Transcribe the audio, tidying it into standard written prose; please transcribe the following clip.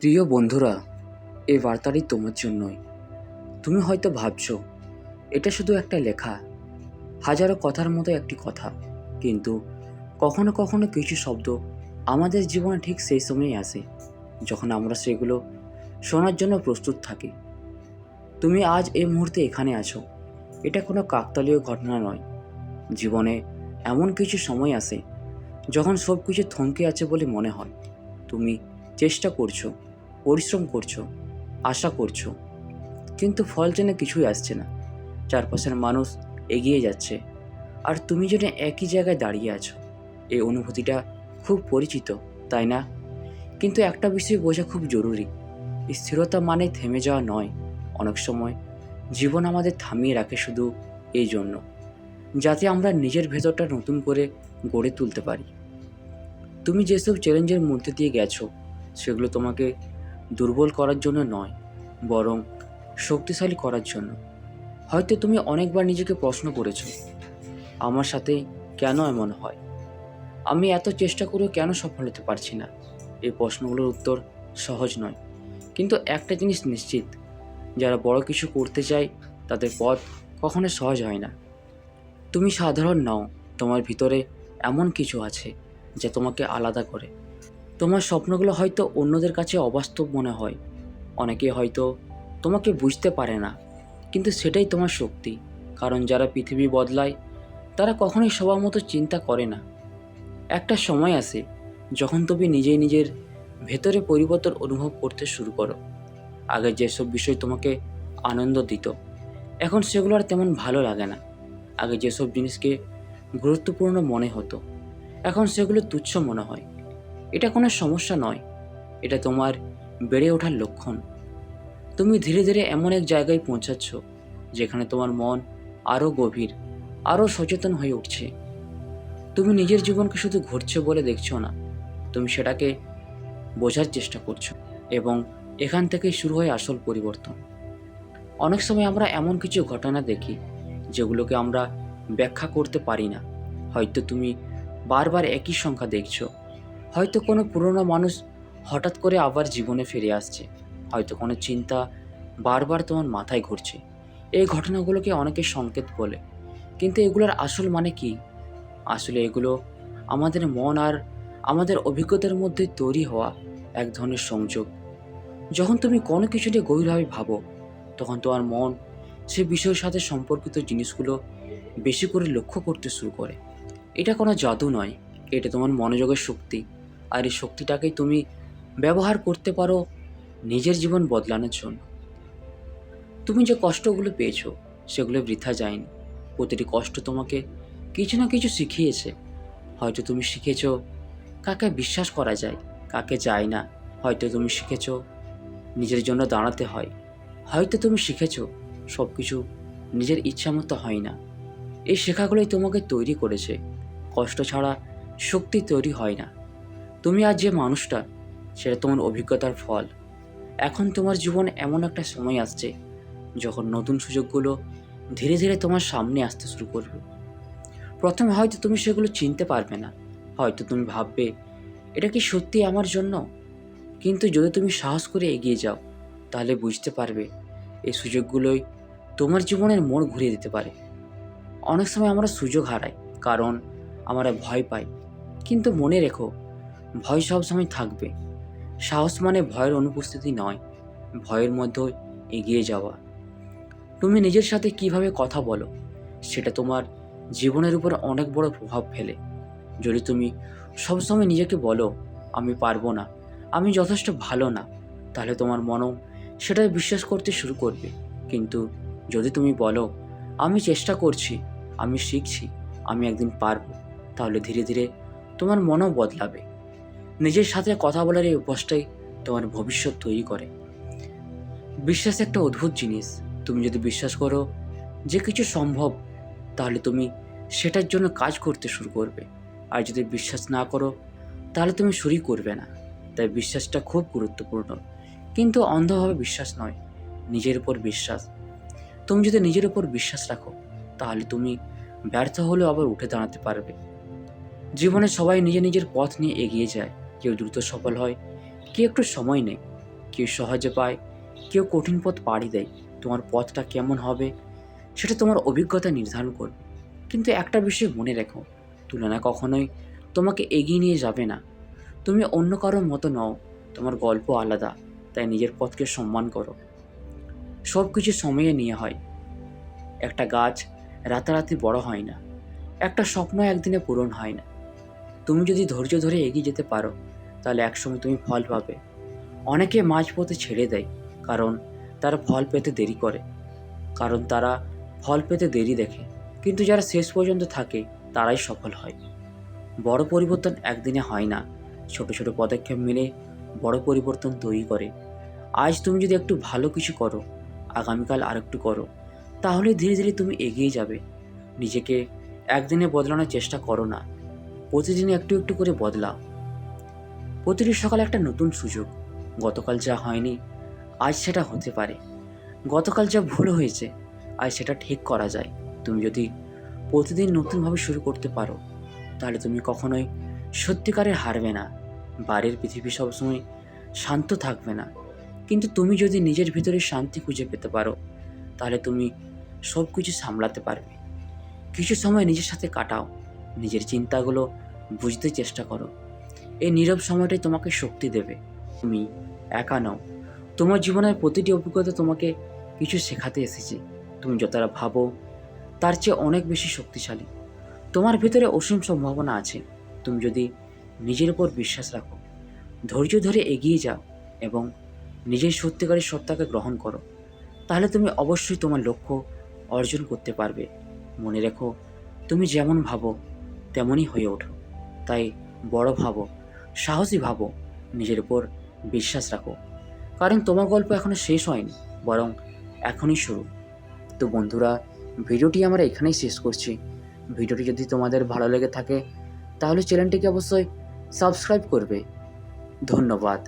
প্রিয় বন্ধুরা, এই বার্তাটি তোমার জন্যই। তুমি হয়তো ভাবছো এটা শুধু একটা লেখা, হাজারো কথার মতো একটি কথা, কিন্তু কখনো কখনো কিছু শব্দ আমাদের জীবনে ঠিক সেই সময়ই আসে যখন আমরা সেগুলো শোনার জন্য প্রস্তুত থাকি। তুমি আজ এই মুহূর্তে এখানে আছো, এটা কোনো কাকতালীয় ঘটনা নয়। জীবনে এমন কিছু সময় আসে যখন সব কিছু থমকে আছে বলে মনে হয়। তুমি চেষ্টা করছো, পরিশ্রম করছো, আশা করছো, কিন্তু ফল যেন কিছুই আসছে না। চারপাশের মানুষ এগিয়ে যাচ্ছে, আর তুমি যেন একই জায়গায় দাঁড়িয়ে আছো। এই অনুভূতিটা খুব পরিচিত, তাই না? কিন্তু একটা বিষয় বোঝা খুব জরুরি, স্থিরতা মানে থেমে যাওয়া নয়। অনেক সময় জীবন আমাদের থামিয়ে রাখে শুধু এই জন্য, যাতে আমরা নিজের ভেতরটা নতুন করে গড়ে তুলতে পারি। তুমি যেসব চ্যালেঞ্জের মধ্যে দিয়ে গেছো, সেগুলো তোমাকে দুর্বল করার জন্য নয়, বরং শক্তিশালী করার জন্য। হয়তো তুমি অনেকবার নিজেকে প্রশ্ন করেছো, আমার সাথে কেন এমন হয়? আমি এত চেষ্টা করেও কেন সফল হতে পারছি না? এই প্রশ্নগুলোর উত্তর সহজ নয়, কিন্তু একটা জিনিস নিশ্চিত, যারা বড় কিছু করতে চায় তাদের পথ কখনো সহজ হয় না। তুমি সাধারণ নও, তোমার ভিতরে এমন কিছু আছে যা তোমাকে আলাদা করে। তোমার স্বপ্নগুলো হয়তো অন্যদের কাছে অবাস্তব মনে হয়, অনেকে হয়তো তোমাকে বুঝতে পারে না, কিন্তু সেটাই তোমার শক্তি। কারণ যারা পৃথিবী বদলায় তারা কখনোই সবার মতো চিন্তা করে না। একটা সময় আসে যখন তুমি নিজেই নিজের ভেতরে পরিবর্তন অনুভব করতে শুরু করো। আগে যেসব বিষয় তোমাকে আনন্দ দিত, এখন সেগুলো আর তেমন ভালো লাগে না। আগে যেসব জিনিসকে গুরুত্বপূর্ণ মনে হতো, এখন সেগুলো তুচ্ছ মনে হয়। এটা কোনো সমস্যা নয়, এটা তোমার বেড়ে ওঠার লক্ষণ। তুমি ধীরে ধীরে এমন এক জায়গায় পৌঁছাচ্ছ যেখানে তোমার মন আরও গভীর, আরও সচেতন হয়ে উঠছে। তুমি নিজের জীবনকে শুধু ঘটছে বলে দেখছো না, তুমি সেটাকে বোঝার চেষ্টা করছো, এবং এখান থেকেই শুরু হয় আসল পরিবর্তন। অনেক সময় আমরা এমন কিছু ঘটনা দেখি যেগুলোকে আমরা ব্যাখ্যা করতে পারি না। হয়তো তুমি বারবার একই সংখ্যা দেখছো, হয়তো কোনো পুরনো মানুষ হঠাৎ করে আবার জীবনে ফিরে আসছে, হয়তো কোনো চিন্তা বারবার তোমার মাথায় ঘুরছে। এই ঘটনাগুলোকে অনেকে সংকেত বলে, কিন্তু এগুলোর আসল মানে কি? আসলে এগুলো আমাদের মন আর আমাদের অভিজ্ঞতার মধ্যে তৈরি হওয়া এক ধরনের সংযোগ। যখন তুমি কোনো কিছু নিয়ে গভীরভাবে ভাবো, তখন তোমার মন সে বিষয়ের সাথে সম্পর্কিত জিনিসগুলো বেশি করে লক্ষ্য করতে শুরু করে। এটা কোনো জাদু নয়, এটা তোমার মনোযোগের শক্তি। আর এই শক্তিটাকেই তুমি ব্যবহার করতে পারো নিজের জীবন বদলানোর জন্য। তুমি যে কষ্টগুলো পেয়েছো সেগুলো বৃথা যায়নি। প্রতিটি কষ্ট তোমাকে কিছু না কিছু শিখিয়েছে। হয়তো তুমি শিখেছো কাকে বিশ্বাস করা যায়, কাকে যায় না। হয়তো তুমি শিখেছো নিজের জন্য দাঁড়াতে হয়। হয়তো তুমি শিখেছো সব কিছু নিজের ইচ্ছা মতো হয় না। এই শেখাগুলোই তোমাকে তৈরি করেছে। কষ্ট ছাড়া শক্তি তৈরি হয় না। তুমি আজ যে মানুষটা, সেটা তোমার অভিজ্ঞতার ফল। এখন তোমার জীবনে এমন একটা সময় আসছে যখন নতুন সুযোগগুলো ধীরে ধীরে তোমার সামনে আসতে শুরু করবে। প্রথমে হয়তো তুমি সেগুলো চিনতে পারবে না, হয়তো তুমি ভাববে এটা কি সত্যি আমার জন্য। কিন্তু যদি তুমি সাহস করে এগিয়ে যাও, তাহলে বুঝতে পারবে এই সুযোগগুলোই তোমার জীবনের মোড় ঘুরিয়ে দিতে পারে। অনেক সময় আমরা সুযোগ হারাই কারণ আমরা ভয় পাই, কিন্তু মনে রেখো, ভয় সবসময় থাকবে। সাহস মানে ভয়ের অনুপস্থিতি নয়, ভয়ের মধ্যে এগিয়ে যাওয়া। তুমি নিজের সাথে কিভাবে কথা বলো সেটা তোমার জীবনের উপর অনেক বড় প্রভাব ফেলে। যদি তুমি সবসময় নিজেকে বলো আমি পারবো না, আমি যথেষ্ট ভালো না, তাহলে তোমার মনও সেটাই বিশ্বাস করতে শুরু করবে। কিন্তু যদি তুমি বলো আমি চেষ্টা করছি, আমি শিখছি, আমি একদিন পারবো, তাহলে ধীরে ধীরে তোমার মনও বদলাবে। নিজের সাথে কথা বলার এই অভ্যাসটাই তোমার ভবিষ্যৎ তৈরি করে। বিশ্বাস একটা অদ্ভুত জিনিস। তুমি যদি বিশ্বাস করো যে কিছু সম্ভব, তাহলে তুমি সেটার জন্য কাজ করতে শুরু করবে। আর যদি বিশ্বাস না করো, তাহলে তুমি শুরুই করবে না। তাই বিশ্বাসটা খুব গুরুত্বপূর্ণ, কিন্তু অন্ধভাবে বিশ্বাস নয়, নিজের উপর বিশ্বাস। তুমি যদি নিজের উপর বিশ্বাস রাখো, তাহলে তুমি ব্যর্থ হলেও আবার উঠে দাঁড়াতে পারবে। জীবনে সবাই নিজের নিজের পথ নিয়ে এগিয়ে যায়, কেউ দ্রুত সফল হয়, কেউ একটু সময় নেয়। কেউ সহজে পায়, কেউ কঠিন পথ পাড়ি দেয়। তোমার পথটা কেমন হবে সেটা তোমার অভিজ্ঞতা নির্ধারণ করবে। কিন্তু একটা বিষয় মনে রেখো, তুলনা কখনোই তোমাকে এগিয়ে নিয়ে যাবে না। তুমি অন্য কারোর মতো নও, তোমার গল্প আলাদা, তাই নিজের পথকে সম্মান করো। সব কিছু সময়ে নিয়ে হয়। একটা গাছ রাতারাতি বড় হয় না, একটা স্বপ্ন একদিনে পূরণ হয় না। তুমি যদি ধৈর্য ধরে এগিয়ে যেতে পারো তাহলে একসময় তুমি ফল পাবে। অনেকে মাঝপথে ছেড়ে দেয়, কারণ তারা ফল পেতে দেরি করে, কারণ তারা ফল পেতে দেরি দেখে। কিন্তু যারা শেষ পর্যন্ত থাকে তারাই সফল হয়। বড় পরিবর্তন একদিনে হয় না, ছোট ছোট পদক্ষেপ মিলে বড় পরিবর্তন তৈরি করে। আজ তুমি যদি একটু ভালো কিছু করো, আগামীকাল আরেকটু করো, তাহলে ধীরে ধীরে তুমি এগিয়ে যাবে। নিজেকে একদিনে বদলানোর চেষ্টা করো না, প্রতিদিন একটু একটু করে বদলাও। প্রতিটি সকালে একটা নতুন সুযোগ। গতকাল যা হয়নি আজ সেটা হতে পারে। গতকাল যা ভুল হয়েছে আজ সেটা ঠিক করা যায়। তুমি যদি প্রতিদিন নতুনভাবে শুরু করতে পারো তাহলে তুমি কখনোই সত্যিকারের হারবে না। বাইরের পৃথিবী সবসময় শান্ত থাকবে না, কিন্তু তুমি যদি নিজের ভিতরে শান্তি খুঁজে পেতে পারো তাহলে তুমি সব কিছু সামলাতে পারবে। কিছু সময় নিজের সাথে কাটাও, নিজের চিন্তাগুলো বুঝতে চেষ্টা করো। এই নীরব সময়টাই তোমাকে শক্তি দেবে। তুমি একা নও, তোমার জীবনের প্রতিটি অভিজ্ঞতা তোমাকে কিছু শেখাতে এসেছে। তুমি যতটা ভাবো তার চেয়ে অনেক বেশি শক্তিশালী। তোমার ভিতরে অসীম সম্ভাবনা আছে। তুমি যদি নিজের উপর বিশ্বাস রাখো, ধৈর্য ধরে এগিয়ে যাও এবং নিজের সত্যিকারের সত্তাকে গ্রহণ করো, তাহলে তুমি অবশ্যই তোমার লক্ষ্য অর্জন করতে পারবে। মনে রেখো, তুমি যেমন ভাবো তেমনই হয়ে ওঠো। তাই বড় ভাবো, সাহসী ভাবো, নিজের উপর বিশ্বাস রাখো, কারণ তোমার গল্প এখনো শেষ হয়নি, বরং এখনই শুরু। তো বন্ধুরা, ভিডিওটি আমরা এখানেই শেষ করছি। ভিডিওটি যদি তোমাদের ভালো লেগে থাকে তাহলে চ্যানেলটিকে অবশ্যই সাবস্ক্রাইব করবে। ধন্যবাদ।